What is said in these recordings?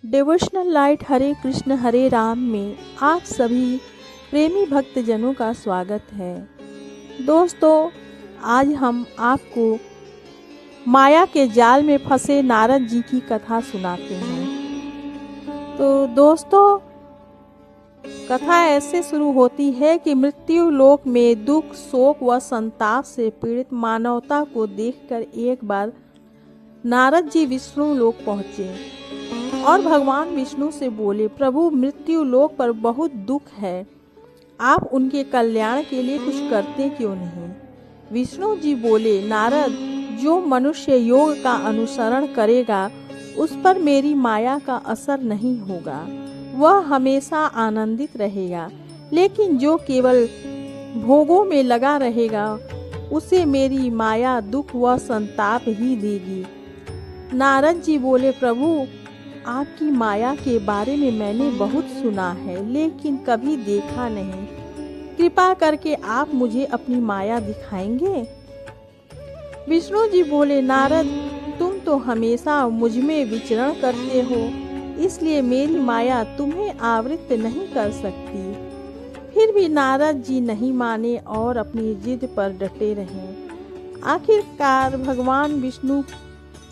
Devotional light हरे कृष्ण हरे राम में आप सभी प्रेमी भक्तजनों का स्वागत है। दोस्तों, आज हम आपको माया के जाल में फंसे नारद जी की कथा सुनाते हैं। तो दोस्तों, कथा ऐसे शुरू होती है कि मृत्यु लोक में दुख, शोक व संताप से पीड़ित मानवता को देखकर एक बार नारद जी विष्णु लोक पहुँचे और भगवान विष्णु से बोले, प्रभु, मृत्यु लोक पर बहुत दुख है, आप उनके कल्याण के लिए कुछ करते क्यों नहीं? विष्णु जी बोले, नारद, जो मनुष्य योग का अनुसरण करेगा उस पर मेरी माया का असर नहीं होगा, वह हमेशा आनंदित रहेगा। लेकिन जो केवल भोगों में लगा रहेगा उसे मेरी माया दुख व संताप ही देगी। नारद जी बोले, प्रभु, आपकी माया के बारे में मैंने बहुत सुना है लेकिन कभी देखा नहीं, कृपा करके आप मुझे अपनी माया दिखाएंगे? विष्णु जी बोले, नारद, तुम तो हमेशा मुझ में विचरण करते हो, इसलिए मेरी माया तुम्हें आवृत नहीं कर सकती। फिर भी नारद जी नहीं माने और अपनी जिद पर डटे रहे। आखिरकार भगवान विष्णु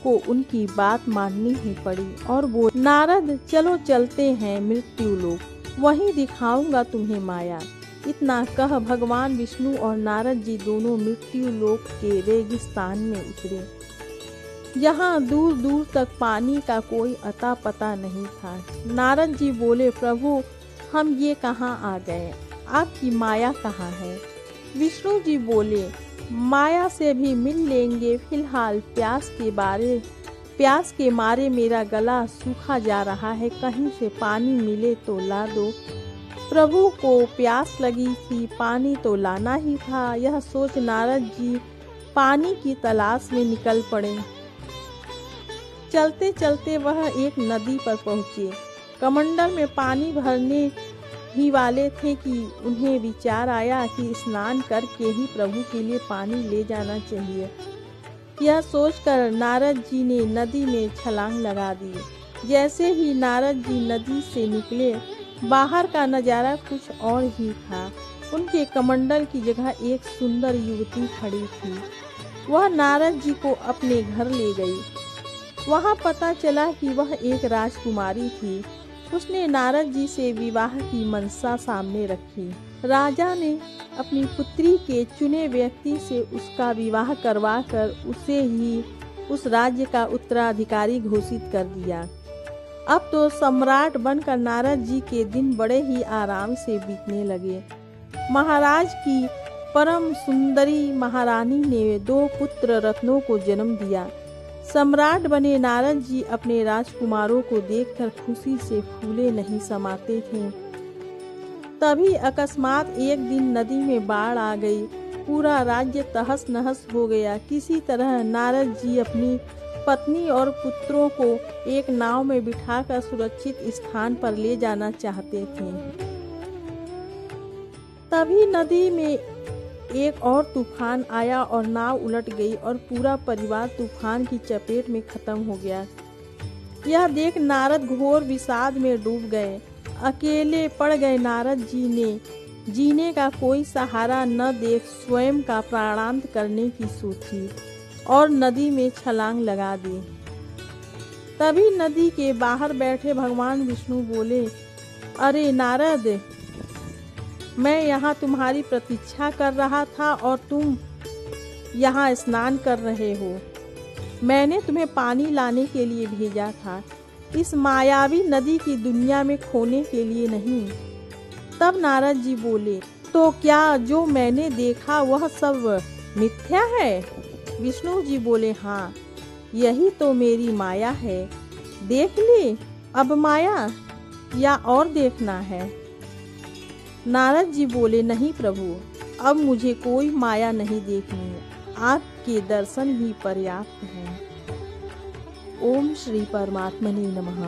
को उनकी बात माननी ही पड़ी और बोले, नारद, चलो चलते हैं मृत्यु लोक, वहीं दिखाऊंगा तुम्हें माया। इतना कह भगवान विष्णु और नारद जी दोनों मृत्यु लोक के रेगिस्तान में उतरे, जहाँ दूर दूर तक पानी का कोई अता पता नहीं था। नारद जी बोले, प्रभु, हम ये कहाँ आ गए, आपकी माया कहाँ है? विष्णु जी बोले, माया से भी मिल लेंगे, फिलहाल प्यास के मारे मेरा गला सूखा जा रहा है, कहीं से पानी मिले तो ला दो। प्रभु को प्यास लगी थी, पानी तो लाना ही था। यह सोच नारद जी पानी की तलाश में निकल पड़े। चलते चलते वह एक नदी पर पहुँचे। कमंडल में पानी भरने ही वाले थे कि उन्हें विचार आया कि स्नान करके ही प्रभु के लिए पानी ले जाना चाहिए। यह सोचकर नारद जी ने नदी में छलांग लगा दी। जैसे ही नारद जी नदी से निकले, बाहर का नज़ारा कुछ और ही था। उनके कमंडल की जगह एक सुंदर युवती खड़ी थी। वह नारद जी को अपने घर ले गई। वहाँ पता चला कि वह एक राजकुमारी थी। उसने नारद जी से विवाह की मनसा सामने रखी। राजा ने अपनी पुत्री के चुने व्यक्ति से उसका विवाह करवाकर उसे ही उस राज्य का उत्तराधिकारी घोषित कर दिया। अब तो सम्राट बनकर नारद जी के दिन बड़े ही आराम से बीतने लगे। महाराज की परम सुंदरी महारानी ने 2 पुत्र रत्नों को जन्म दिया। सम्राट बने नारद जी अपने राजकुमारों को देखकर खुशी से फूले नहीं समाते थे। तभी अकस्मात एक दिन नदी में बाढ़ आ गई। पूरा राज्य तहस नहस हो गया। किसी तरह नारद जी अपनी पत्नी और पुत्रों को एक नाव में बिठाकर सुरक्षित स्थान पर ले जाना चाहते थे। तभी नदी में एक और तूफान आया और नाव उलट गई और पूरा परिवार तूफान की चपेट में खत्म हो गया। यह देख नारद घोर विषाद में डूब गए। अकेले पड़ गए नारद जी ने जीने का कोई सहारा न देख स्वयं का प्राणांत करने की सोची और नदी में छलांग लगा दी। तभी नदी के बाहर बैठे भगवान विष्णु बोले, अरे नारद, मैं यहाँ तुम्हारी प्रतीक्षा कर रहा था और तुम यहाँ स्नान कर रहे हो। मैंने तुम्हें पानी लाने के लिए भेजा था, इस मायावी नदी की दुनिया में खोने के लिए नहीं। तब नारद जी बोले, तो क्या जो मैंने देखा वह सब मिथ्या है? विष्णु जी बोले, हाँ, यही तो मेरी माया है। देख ली अब माया, या और देखना है? नारद जी बोले, नहीं प्रभु, अब मुझे कोई माया नहीं देखनी, आपके दर्शन ही पर्याप्त हैं। ओम श्री परमात्मने नमः।